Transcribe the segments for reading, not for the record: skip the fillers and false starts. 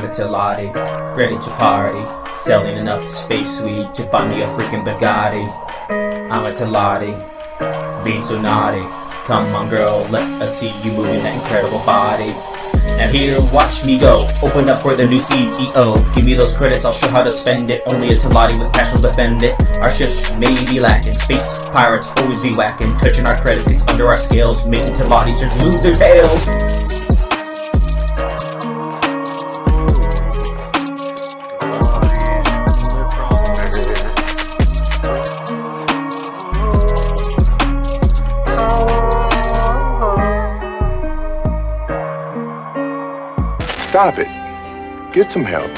a Teladi, ready to party, selling enough space weed to buy me a freaking Bugatti. I'm a Teladi, being so naughty. Come on girl, let us see you moving that incredible body. Now here, watch me go, open up for the new CEO. Give me those credits, I'll show how to spend it. Only a Teladi with passion will defend it. Our ships may be lacking, space pirates always be whacking. Touching our credits gets under our scales, making Teladi start to lose their tails. Stop it. Get some help.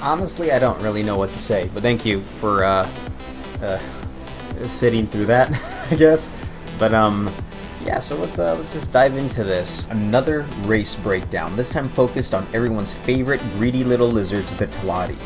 Honestly, I don't really know what to say, but thank you for sitting through that, I guess. But yeah, so let's just dive into this. Another race breakdown, this time focused on everyone's favorite greedy little lizards, the Teladi.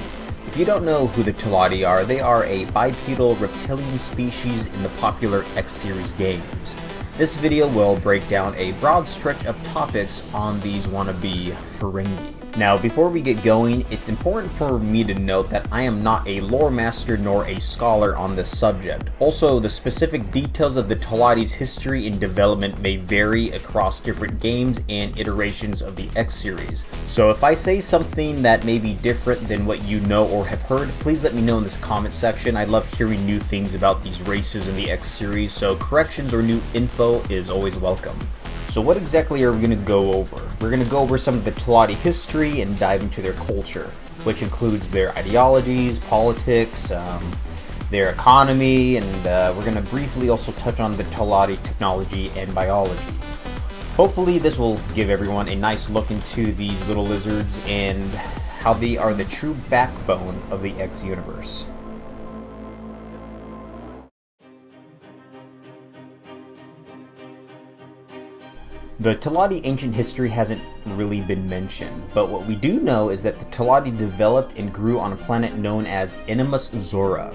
If you don't know who the Teladi are, they are a bipedal reptilian species in the popular X series games. This video will break down a broad stretch of topics on these wannabe Ferengi. Now, before we get going, it's important for me to note that I am not a lore master nor a scholar on this subject. Also, the specific details of the Teladi's history and development may vary across different games and iterations of the X series. So if I say something that may be different than what you know or have heard, please let me know in this comment section. I love hearing new things about these races in the X series, so corrections or new info is always welcome. So what exactly are we going to go over? We're going to go over some of the Teladi history and dive into their culture, which includes their ideologies, politics, their economy, and we're going to briefly also touch on the Teladi technology and biology. Hopefully this will give everyone a nice look into these little lizards and how they are the true backbone of the X universe. The Teladi ancient history hasn't really been mentioned, but what we do know is that the Teladi developed and grew on a planet known as Inimus Zora.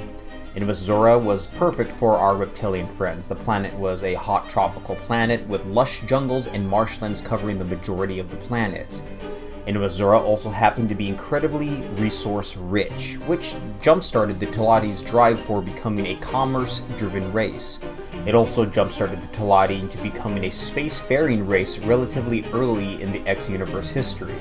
Inimus Zora was perfect for our reptilian friends. The planet was a hot tropical planet with lush jungles and marshlands covering the majority of the planet. Inimus Zora also happened to be incredibly resource rich, which jump-started the Teladi's drive for becoming a commerce-driven race. It also jump-started the Teladi into becoming a space-faring race relatively early in the X-Universe history.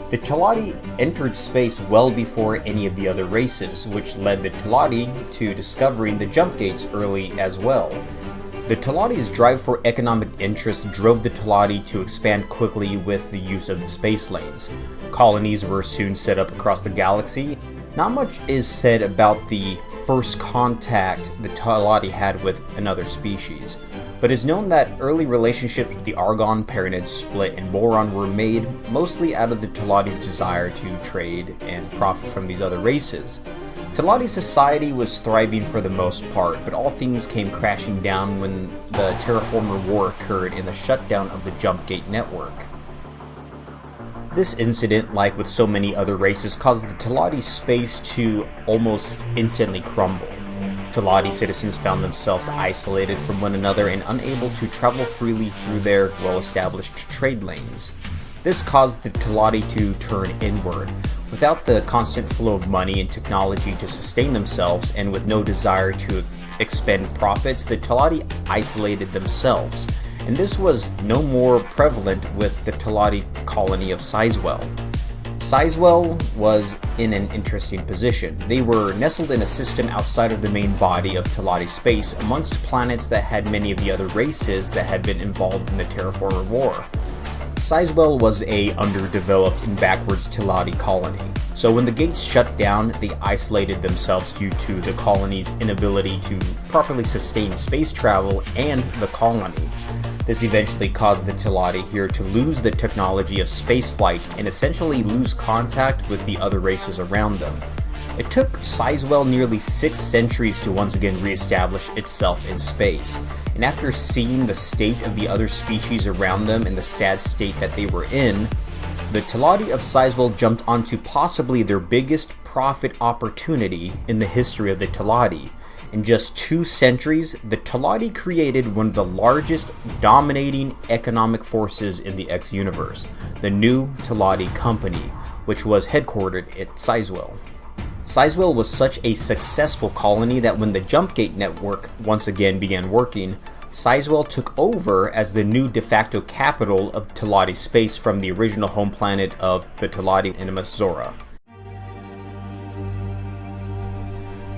The Teladi entered space well before any of the other races, which led the Teladi to discovering the jump gates early as well. The Teladi's drive for economic interest drove the Teladi to expand quickly with the use of the space lanes. Colonies were soon set up across the galaxy. Not much is said about the first contact the Teladi had with another species, but it's known that early relationships with the Argon, Paranid, Split, and Boron were made mostly out of the Teladi's desire to trade and profit from these other races. Teladi's society was thriving for the most part, but all things came crashing down when the Terraformer War occurred and the shutdown of the Jump Gate network. This incident, like with so many other races, caused the Teladi space to almost instantly crumble. Teladi citizens found themselves isolated from one another and unable to travel freely through their well-established trade lanes. This caused the Teladi to turn inward. Without the constant flow of money and technology to sustain themselves, and with no desire to expend profits, the Teladi isolated themselves. And this was no more prevalent with the Teladi colony of Sizewell. Sizewell was in an interesting position. They were nestled in a system outside of the main body of Teladi space, amongst planets that had many of the other races that had been involved in the Terraformer War. Sizewell was a underdeveloped and backwards Teladi colony, so when the gates shut down, they isolated themselves due to the colony's inability to properly sustain space travel and the colony. This eventually caused the Teladi here to lose the technology of spaceflight and essentially lose contact with the other races around them. It took Sizewell nearly 6 centuries to once again re-establish itself in space, and after seeing the state of the other species around them and the sad state that they were in, the Teladi of Sizewell jumped onto possibly their biggest profit opportunity in the history of the Teladi, In just 2 centuries, the Teladi created one of the largest dominating economic forces in the X universe, the New Teladi Company, which was headquartered at Sizewell. Sizewell was such a successful colony that when the Jumpgate network once again began working, Sizewell took over as the new de facto capital of Teladi space from the original home planet of the Teladi Animus Zora.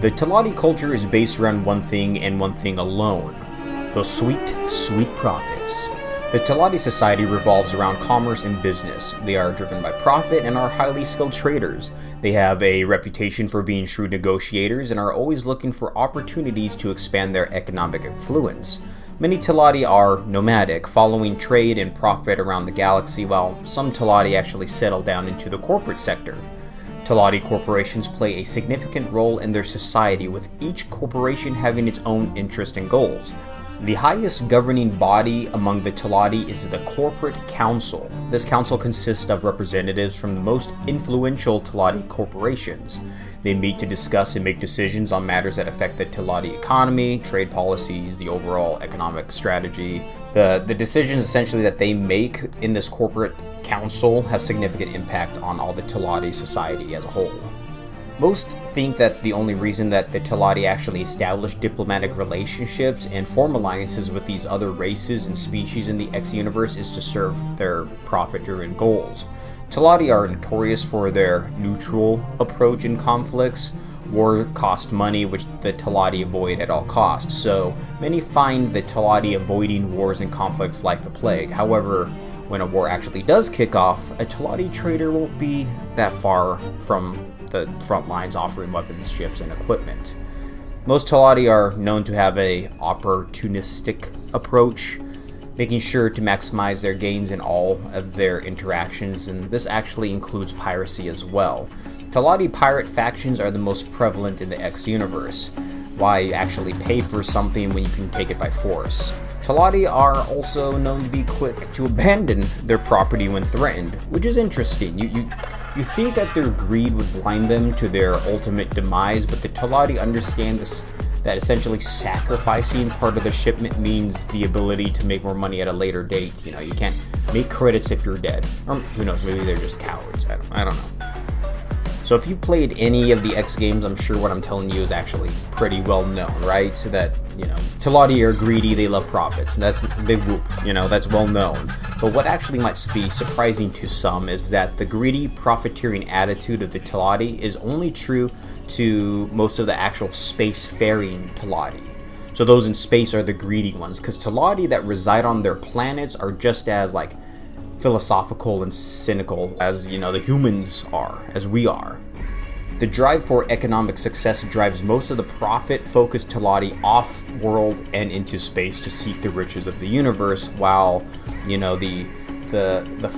The Teladi culture is based around one thing and one thing alone: those sweet, sweet profits. The Teladi society revolves around commerce and business. They are driven by profit and are highly skilled traders. They have a reputation for being shrewd negotiators and are always looking for opportunities to expand their economic influence. Many Teladi are nomadic, following trade and profit around the galaxy, while some Teladi actually settle down into the corporate sector. Teladi corporations play a significant role in their society, with each corporation having its own interests and goals. The highest governing body among the Teladi is the Corporate Council. This council consists of representatives from the most influential Teladi corporations. They meet to discuss and make decisions on matters that affect the Teladi economy, trade policies, the overall economic strategy. The decisions essentially that they make in this corporate council have significant impact on all the Teladi society as a whole. Most think that the only reason that the Teladi actually established diplomatic relationships and form alliances with these other races and species in the X universe is to serve their profit-driven goals. Teladi are notorious for their neutral approach in conflicts. War cost money, which the Teladi avoid at all costs, so many find the Teladi avoiding wars and conflicts like the plague. However, when a war actually does kick off, a Teladi trader won't be that far from the front lines offering weapons, ships, and equipment. Most Teladi are known to have a opportunistic approach, making sure to maximize their gains in all of their interactions, and this actually includes piracy as well. Teladi pirate factions are the most prevalent in the X universe. Why actually pay for something when you can take it by force? Teladi are also known to be quick to abandon their property when threatened, which is interesting. You think that their greed would blind them to their ultimate demise, but the Teladi understand this, that essentially sacrificing part of the shipment means the ability to make more money at a later date. You know, you can't make credits if you're dead. Or who knows, maybe they're just cowards. I don't know. So if you played any of the X games, I'm sure what I'm telling you is actually pretty well known, right? So that, you know, Teladi are greedy, they love profits. That's big whoop, you know, that's well known. But what actually might be surprising to some is that the greedy, profiteering attitude of the Teladi is only true to most of the actual space-faring Teladi. So those in space are the greedy ones, because Teladi that reside on their planets are just as, like, philosophical and cynical as, you know, the humans are, as we are. The drive for economic success drives most of the profit-focused Teladi off-world and into space to seek the riches of the universe, while, you know, the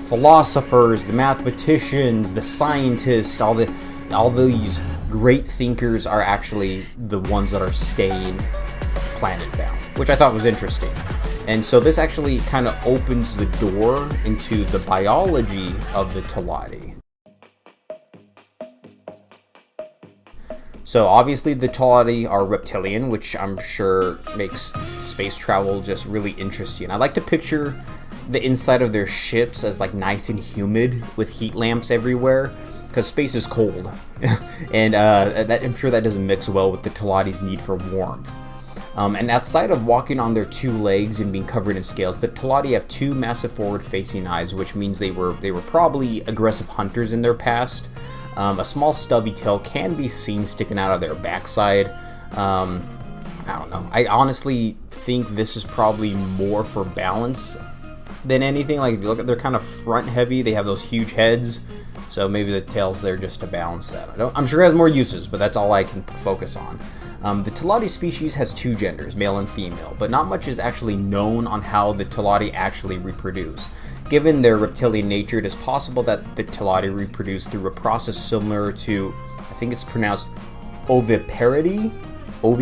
philosophers, the mathematicians, the scientists, all these great thinkers are actually the ones that are staying planet-bound, which I thought was interesting. And so this actually kind of opens the door into the biology of the Teladi. So obviously the Teladi are reptilian, which I'm sure makes space travel just really interesting. I like to picture the inside of their ships as like nice and humid with heat lamps everywhere, because space is cold. And I'm sure that doesn't mix well with the Teladi's need for warmth. And outside of walking on their 2 legs and being covered in scales, the Teladi have 2 massive forward-facing eyes, which means they were probably aggressive hunters in their past. A small stubby tail can be seen sticking out of their backside. I don't know. I honestly think this is probably more for balance than anything. Like if you look at, they're kind of front-heavy. They have those huge heads, so maybe the tail's there just to balance that. I'm sure it has more uses, but that's all I can focus on. The Teladi species has 2 genders, male and female, but not much is actually known on how the Teladi actually reproduce. Given their reptilian nature, it is possible that the Teladi reproduce through a process similar to, I think it's pronounced oviparity, where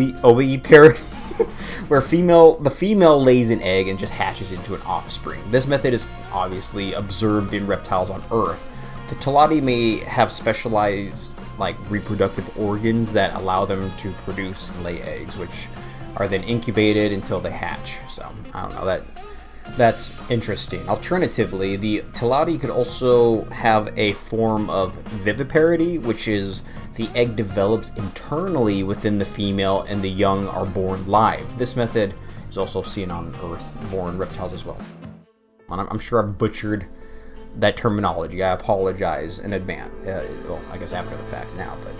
the female lays an egg and just hatches into an offspring. This method is obviously observed in reptiles on Earth. The Teladi may have specialized like reproductive organs that allow them to produce and lay eggs, which are then incubated until they hatch. So I don't know, that's interesting. Alternatively, the Teladi could also have a form of viviparity, which is the egg develops internally within the female and the young are born live. This method is also seen on Earth-born reptiles as well. And I'm sure I've butchered that terminology. I apologize in advance. Well, I guess after the fact now, but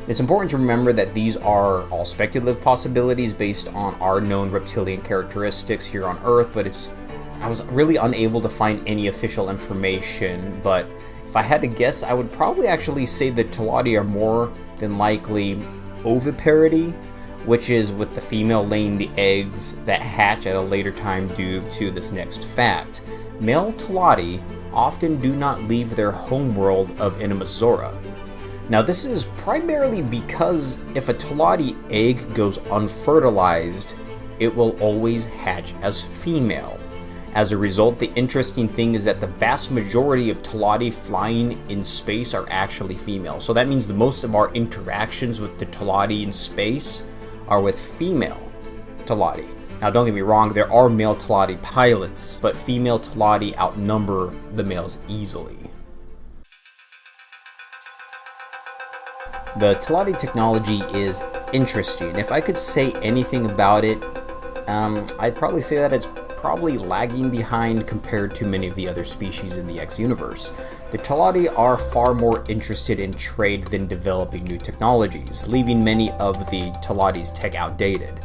it's important to remember that these are all speculative possibilities based on our known reptilian characteristics here on Earth, but I was really unable to find any official information, but if I had to guess, I would probably actually say the Teladi are more than likely oviparity, which is with the female laying the eggs that hatch at a later time due to this next fact. Male Teladi often do not leave their homeworld of Zora. Now this is primarily because if a Teladi egg goes unfertilized, it will always hatch as female. As a result, the interesting thing is that the vast majority of Teladi flying in space are actually female. So that means the most of our interactions with the Teladi in space are with female Teladi. Now don't get me wrong, there are male Teladi pilots, but female Teladi outnumber the males easily. The Teladi technology is interesting. If I could say anything about it, I'd probably say that it's probably lagging behind compared to many of the other species in the X universe. The Teladi are far more interested in trade than developing new technologies, leaving many of the Teladi's tech outdated.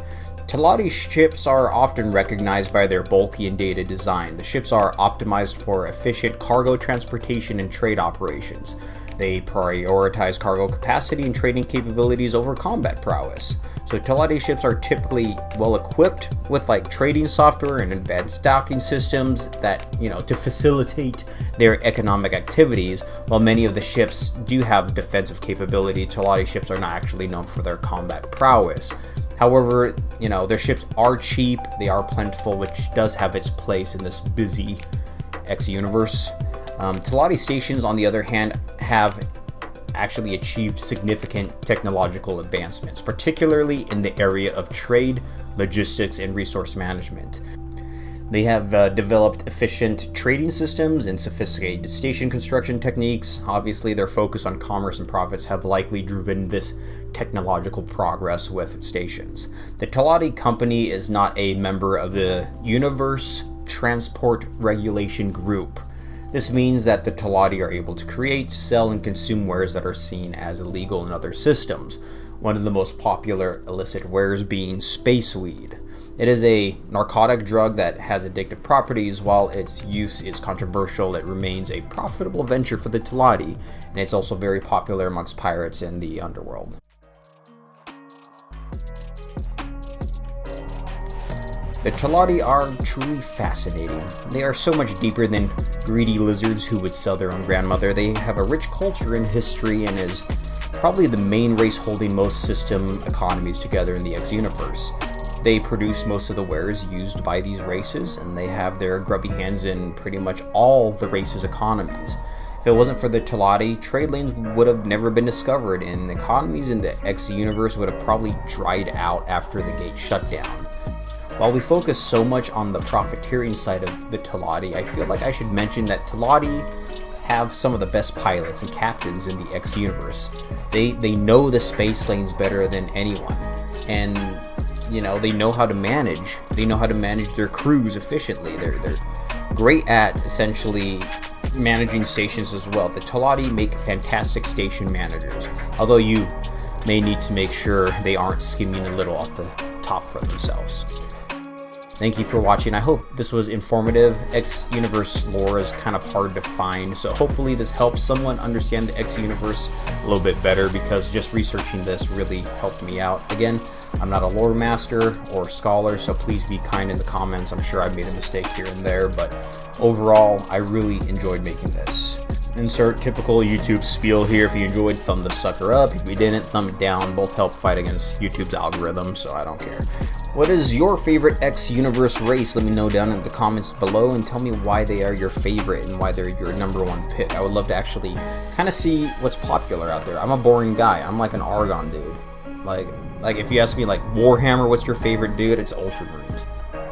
Teladi ships are often recognized by their bulky and dated design. The ships are optimized for efficient cargo transportation and trade operations. They prioritize cargo capacity and trading capabilities over combat prowess. So Teladi ships are typically well equipped with like trading software and advanced docking systems that, to facilitate their economic activities. While many of the ships do have defensive capability, Teladi ships are not actually known for their combat prowess. However, their ships are cheap, they are plentiful, which does have its place in this busy X universe. Teladi stations, on the other hand, have actually achieved significant technological advancements, particularly in the area of trade, logistics, and resource management. They have developed efficient trading systems and sophisticated station construction techniques. Obviously, their focus on commerce and profits have likely driven this technological progress with stations. The Teladi Company is not a member of the Universe Transport Regulation Group. This means that the Teladi are able to create, sell, and consume wares that are seen as illegal in other systems. One of the most popular illicit wares being space weed. It is a narcotic drug that has addictive properties. While its use is controversial, it remains a profitable venture for the Teladi, and it's also very popular amongst pirates in the underworld. The Teladi are truly fascinating. They are so much deeper than greedy lizards who would sell their own grandmother. They have a rich culture and history and is probably the main race holding most system economies together in the X universe. They produce most of the wares used by these races, and they have their grubby hands in pretty much all the races' economies. If it wasn't for the Teladi, trade lanes would have never been discovered, and economies in the X universe would have probably dried out after the gate shut down. While we focus so much on the profiteering side of the Teladi, I feel like I should mention that Teladi have some of the best pilots and captains in the X universe. They know the space lanes better than anyone, and they know how to manage. They know how to manage their crews efficiently. They're great at essentially managing stations as well. The Teladi make fantastic station managers, although you may need to make sure they aren't skimming a little off the top for themselves. Thank you for watching. I hope this was informative. X Universe lore is kind of hard to find, so hopefully this helps someone understand the X Universe a little bit better, because just researching this really helped me out. Again, I'm not a lore master or scholar, so please be kind in the comments. I'm sure I made a mistake here and there, but overall, I really enjoyed making this. Insert typical YouTube spiel here. If you enjoyed, thumb the sucker up. If you didn't, thumb it down. Both help fight against YouTube's algorithm, so I don't care. What is your favorite X universe race? Let me know down in the comments below and tell me why they are your favorite and why they're your #1 pick. I would love to actually kind of see what's popular out there. I'm a boring guy. I'm like an Argon dude. Like if you ask me like Warhammer, what's your favorite dude? It's Ultramarines.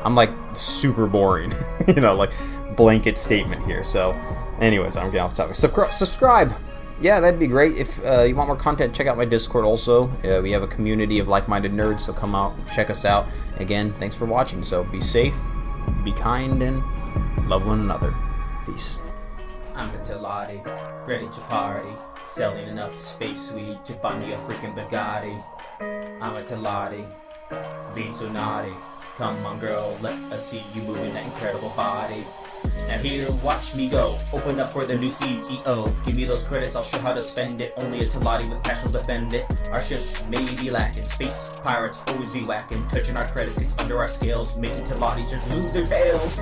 I'm like super boring. You know, like blanket statement here. So anyways, I'm getting off topic. Subscribe. Yeah, that'd be great. If you want more content, check out my Discord also. We have a community of like-minded nerds, so come out, check us out. Again, thanks for watching. So be safe, be kind, and love one another. Peace. I'm a Teladi, ready to party, selling enough space weed to buy me a freaking Bugatti. I'm a Teladi, being so naughty. Come on girl, let us see you moving that incredible body. Now here, watch me go, open up for the new CEO. Give me those credits, I'll show how to spend it. Only a Teladi with passion will defend it. Our ships may be lacking, space pirates always be whacking. Touching our credits gets under our scales, making Teladis lose their tails.